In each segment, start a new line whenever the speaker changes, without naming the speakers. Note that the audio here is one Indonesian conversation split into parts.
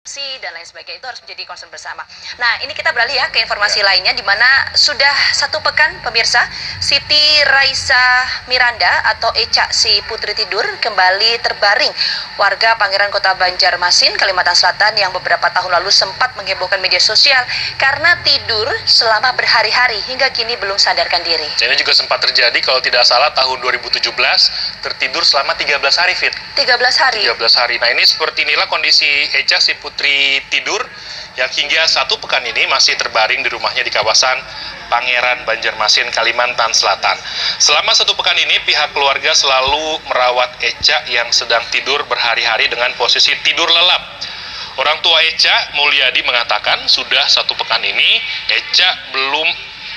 dan lain sebagainya, itu harus menjadi concern bersama. Nah, ini kita beralih ya ke informasi lainnya, di mana sudah 1 pekan pemirsa, Siti Raisa Miranda atau Echa si putri tidur kembali terbaring. Warga Pangeran Kota Banjarmasin, Kalimantan Selatan yang beberapa tahun lalu sempat menghebohkan media sosial karena tidur selama berhari-hari hingga kini belum sadarkan diri.
Ini juga sempat terjadi kalau tidak salah tahun 2017, tertidur selama 13 hari, Fit.
13 hari?
13 hari. Nah, ini seperti inilah kondisi Echa si putri tidur yang hingga 1 pekan ini masih terbaring di rumahnya di kawasan Pangeran Banjarmasin, Kalimantan Selatan. Selama 1 pekan ini pihak keluarga selalu merawat Echa yang sedang tidur berhari-hari dengan posisi tidur lelap. Orang tua Echa, Mulyadi, mengatakan sudah 1 pekan ini Echa belum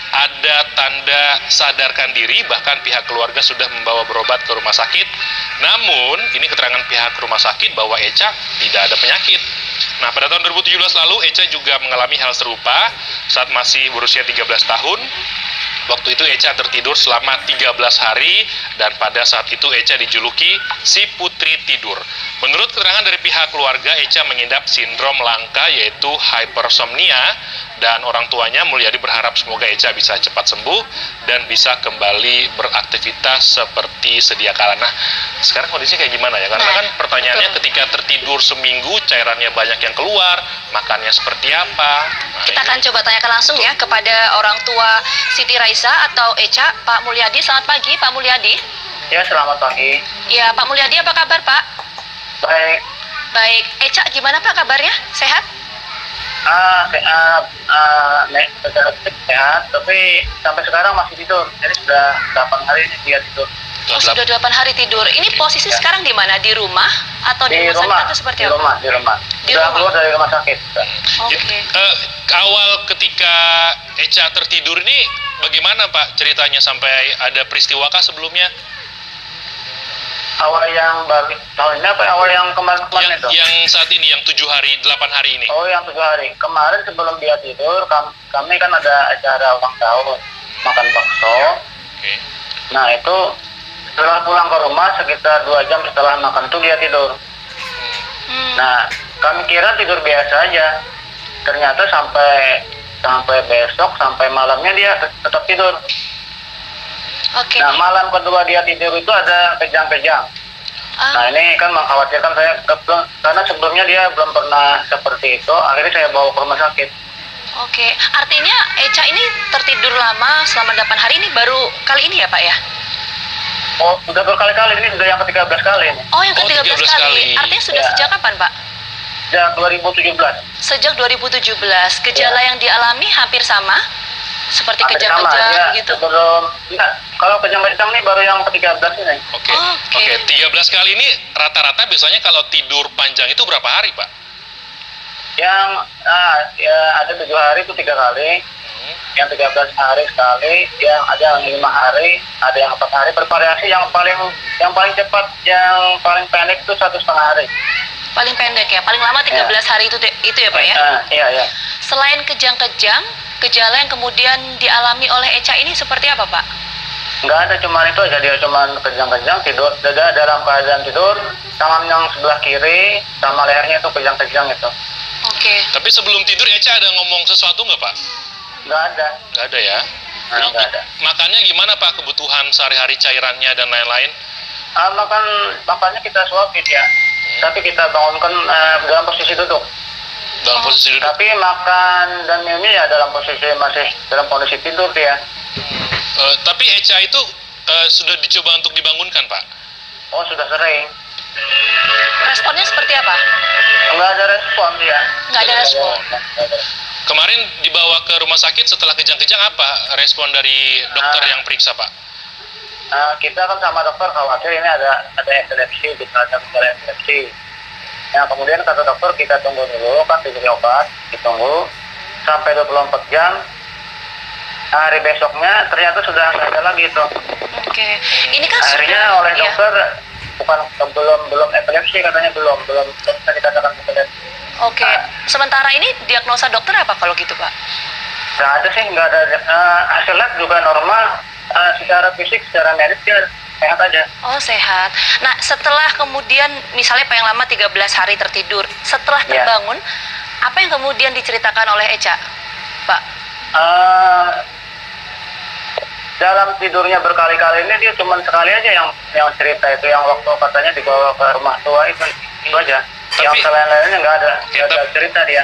ada tanda sadarkan diri, bahkan pihak keluarga sudah membawa berobat ke rumah sakit. Namun, ini keterangan pihak rumah sakit bahwa Echa tidak ada penyakit. Nah, pada tahun 2017 lalu, Echa juga mengalami hal serupa saat masih berusia 13 tahun. Waktu itu Echa tertidur selama 13 hari dan pada saat itu Echa dijuluki si putri tidur. Menurut keterangan dari pihak keluarga, Echa mengidap sindrom langka yaitu hypersomnia dan orang tuanya Mulyadi berharap semoga Echa bisa cepat sembuh dan bisa kembali beraktivitas seperti sedia kala. Nah, sekarang kondisinya kayak gimana ya? Karena kan pertanyaannya ketika tertidur seminggu cairannya banyak yang keluar, makannya seperti apa? Nah,
kita akan coba tanyakan langsung ya kepada orang tua Siti Raisa atau Echa, Pak Mulyadi. Selamat pagi, Pak Mulyadi.
Ya, selamat pagi.
Ya, Pak Mulyadi, apa kabar, Pak?
Baik.
Baik. Echa, gimana Pak kabarnya? Sehat?
Sehat, tapi sampai sekarang masih tidur. Jadi sudah 8 hari ini dia tidur.
Oh, sudah 8 hari tidur. Ini posisi sekarang di mana? Di rumah atau di rumah sakit atau seperti apa?
Di rumah. Sudah keluar dari rumah sakit.
Oke.
Awal ketika Echa tertidur ini bagaimana Pak ceritanya sampai ada peristiwakah sebelumnya?
Awal yang baru tahun ini apa awal yang kemarin itu?
Yang saat ini, yang 7 hari, 8 hari ini.
Oh, yang 7 hari. Kemarin sebelum dia tidur, kami kan ada acara ulang tahun, makan bakso.
Oke.
Nah, itu setelah pulang ke rumah sekitar 2 jam setelah makan itu dia tidur. Nah, kami kira tidur biasa aja. Ternyata sampai besok, sampai malamnya dia tetap tidur.
Oke.
Nah, malam kedua dia tidur itu ada kejang-kejang. Nah, ini kan mengkhawatirkan saya, karena sebelumnya dia belum pernah seperti itu. Akhirnya saya bawa ke rumah sakit.
Oke, artinya Echa ini tertidur lama selama 8 hari ini baru kali ini ya Pak ya?
Oh, sudah berkali-kali, ini sudah yang ke-13 kali ini.
Oh, yang ke-13 kali. Artinya sudah sejak kapan Pak?
Sejak 2017.
Sejak 2017. Gejala yang dialami hampir sama? Seperti kejang-kejang gitu?
Kalau kejang-kejang ini baru yang ke-13 ini.
Oke. 13 kali ini rata-rata biasanya kalau tidur panjang itu berapa hari Pak?
Yang ada 7 hari itu 3 kali. Yang 13 hari sekali, yang ada yang 5 hari, ada yang 4 hari, bervariasi. Yang paling cepat, yang paling pendek itu 1,5 hari.
Paling pendek ya, paling lama 13 hari itu ya Pak ya?
Iya.
Selain kejang-kejang, gejala yang kemudian dialami oleh Echa ini seperti apa Pak?
Nggak ada, cuma itu aja, dia cuma kejang-kejang, tidur, dada dalam keadaan tidur, tangan yang sebelah kiri, sama lehernya itu kejang-kejang itu.
Oke.
Tapi sebelum tidur Echa ada ngomong sesuatu nggak Pak?
Nggak ada.
Nggak ada ya?
Nggak ada.
Makannya gimana Pak, kebutuhan sehari-hari cairannya dan lain-lain?
Makannya kita suapin ya. Tapi kita bangunkan dalam posisi duduk.
Dalam posisi duduk?
Tapi makan dan minumnya ya masih dalam kondisi tidur dia.
Tapi Echa itu sudah dicoba untuk dibangunkan Pak?
Oh, sudah sering.
Responnya seperti apa?
Nggak ada respon dia.
Nggak ada respon.
Kemarin dibawa ke rumah sakit setelah kejang-kejang, apa respon dari dokter yang periksa Pak?
Kita kan sama dokter khawatir ini ada epilepsi, gejala epilepsi. Nah, kemudian kata dokter kita tunggu dulu, kan diberi obat, ditunggu sampai 24 jam. Hari besoknya ternyata sudah nggak ada lagi itu.
Oke. Ini kan
akhirnya
sudah,
oleh dokter belum epilepsi, katanya belum bisa dikatakan epilepsi.
Oke. Sementara ini diagnosa dokter apa kalau gitu Pak?
Nggak ada sih, nggak ada. Hasil lab juga normal. Secara fisik, secara medis dia sehat aja.
Oh, sehat. Nah, setelah kemudian misalnya paling lama 13 hari tertidur, setelah
Ya.
terbangun, apa yang kemudian diceritakan oleh Echa, Pak?
Dalam tidurnya berkali-kali ini dia cuma sekali aja yang cerita itu, yang waktu katanya dibawa ke rumah tua itu aja. Yang selain-lainnya nggak ada, nggak ada cerita dia.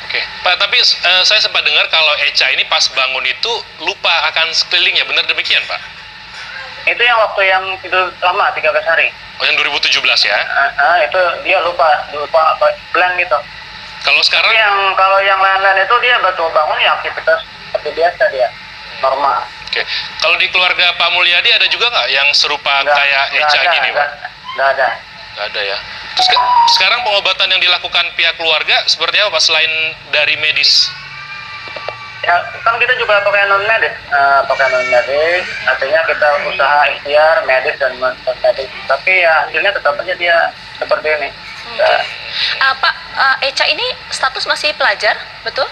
Oke, Pak, tapi saya sempat dengar kalau Echa ini pas bangun itu lupa akan sekelilingnya, benar demikian, Pak?
Itu yang waktu yang tidur lama 13 hari.
Oh, yang 2017 ya?
Itu dia lupa blank gitu.
Kalau sekarang,
Kalau yang lain-lain itu dia betul bangun ya aktivitas seperti biasa dia, normal.
oke. Kalau di keluarga Pak Mulyadi ada juga nggak yang serupa kayak Echa gini, Pak?
Nggak ada.
Nggak ada ya. Terus sekarang pengobatan yang dilakukan pihak keluarga seperti apa, Pak, selain dari medis?
Ya, kan kita juga pakai non medis, artinya kita usaha ikhtiar medis dan non medis. Tapi ya hasilnya tetap aja dia seperti ini.
Pak, Echa ini status masih pelajar, betul?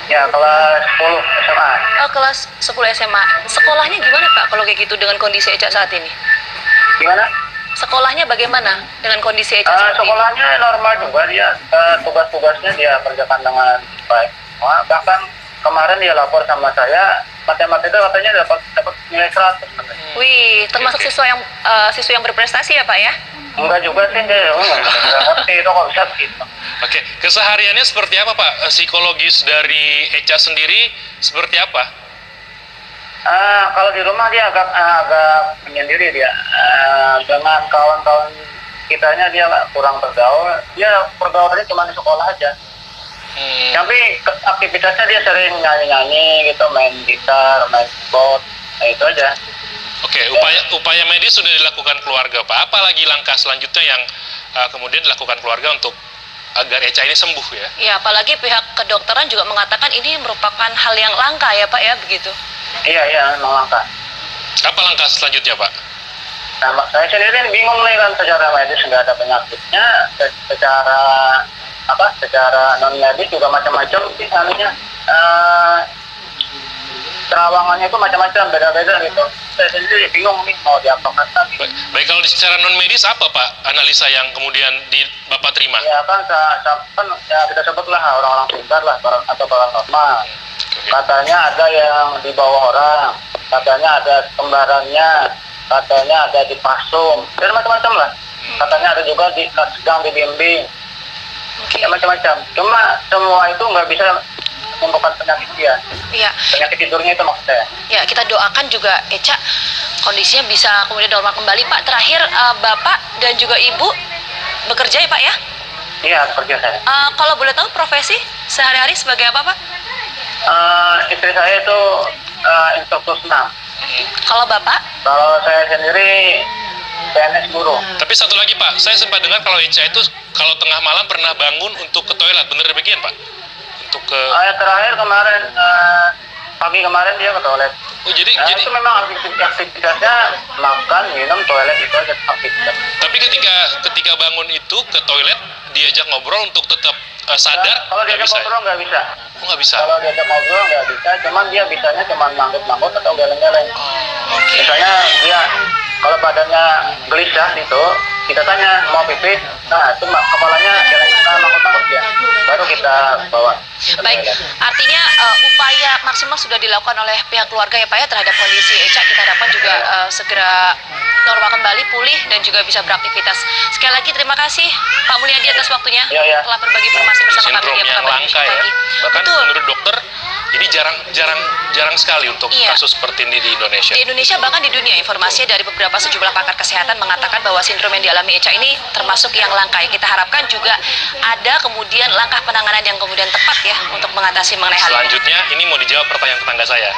Ya, kelas 10 SMA.
Oh, kelas 10 SMA. Sekolahnya gimana, Pak, kalau kayak gitu dengan kondisi Echa saat ini?
Gimana?
Sekolahnya bagaimana dengan kondisi Echa saat ini?
Sekolahnya normal juga dia, tugas-tugasnya dia kerjakan dengan baik. Bahkan kemarin dia lapor sama saya, matematika katanya dapat nilai 100.
Wih, termasuk siswa yang berprestasi ya, Pak ya?
Enggak juga sih, dia nggak ngerti itu kok bisa begitu.
Oke, kesehariannya seperti apa, Pak? Psikologis dari Echa sendiri seperti apa?
Kalau di rumah dia agak menyendiri dia. Dengan kawan-kawan kitanya dia kurang bergaul. Dia pergaulannya cuma di sekolah aja. Tapi aktivitasnya dia sering nyanyi-nyanyi gitu, main gitar, main keyboard, itu aja.
Oke, upaya medis sudah dilakukan keluarga, Pak. Apa lagi langkah selanjutnya yang kemudian dilakukan keluarga untuk agar Echa ini sembuh ya?
Ya, apalagi pihak kedokteran juga mengatakan ini merupakan hal yang langka ya, Pak ya, begitu?
Iya, memang langka.
Apa langkah selanjutnya, Pak?
Nah, saya sendiri bingung nih kan, secara medis nggak ada penyakitnya, secara non medis juga macam-macam sih anunya. Terawangannya itu macam-macam, beda-beda gitu. Saya sendiri bingung nih mau diapakan lagi.
Baik, kalau secara non medis apa, Pak, analisa yang kemudian Bapak terima?
Ya kan ya kita sebutlah orang-orang pintar lah atau paranormal. Katanya ada yang dibawa orang, katanya ada kembarannya, katanya ada dipasung, dan macam-macam lah. Katanya ada juga sedang dibimbing. Ya macam-macam. Cuma semua itu nggak bisa menyembuhkan penyakit dia.
Iya.
Penyakit tidurnya itu maksudnya.
Ya, kita doakan juga Echa kondisinya bisa kemudian normal kembali, Pak. Terakhir, Bapak dan juga Ibu bekerja ya, Pak ya?
Iya, kerja saya.
Kalau boleh tahu profesi sehari-hari sebagai apa, Pak?
Istri saya itu instruktur senam.
Kalau Bapak?
Kalau saya sendiri PNS guru.
Tapi satu lagi, Pak, saya sempat dengar kalau Echa itu kalau tengah malam pernah bangun untuk ke toilet, benar demikian, Pak? Untuk ke...
Terakhir kemarin, pagi kemarin dia ke toilet.
Oh, jadi
itu memang aktivitasnya makan, minum, toilet itu aja aktivitas.
Tapi ketika bangun itu ke toilet, diajak ngobrol untuk tetap sadar,
Kalau
nggak
diajak
bisa?
ngobrol nggak bisa.
Oh, nggak bisa?
Kalau diajak ngobrol nggak bisa, cuman dia bisanya cuman manggut-manggut atau geleng-geleng. Misalnya dia kalau badannya gelisah itu, kita tanya mau pipis, nah itu kepalanya manggut-manggut dia, baru kita bawa.
Baik, artinya upaya maksimal sudah dilakukan oleh pihak keluarga ya, Pak ya, terhadap kondisi Echa. Kita harapkan juga segera normal kembali, pulih, dan juga bisa beraktivitas. Sekali lagi terima kasih Pak Mulyadi atas waktunya telah berbagi informasi bersama kami
Sindrom
di
yang langka ya. Bahkan
Betul.
menurut dokter ini jarang sekali untuk kasus seperti ini di Indonesia.
Di Indonesia bahkan di dunia, informasinya dari beberapa sejumlah pakar kesehatan mengatakan bahwa sindrom yang dialami Echa ini termasuk yang langka. Kita harapkan juga ada kemudian langkah penanganan yang kemudian tepat ya untuk mengatasi mengenai hal ini.
Selanjutnya ini mau dijawab pertanyaan tetangga saya.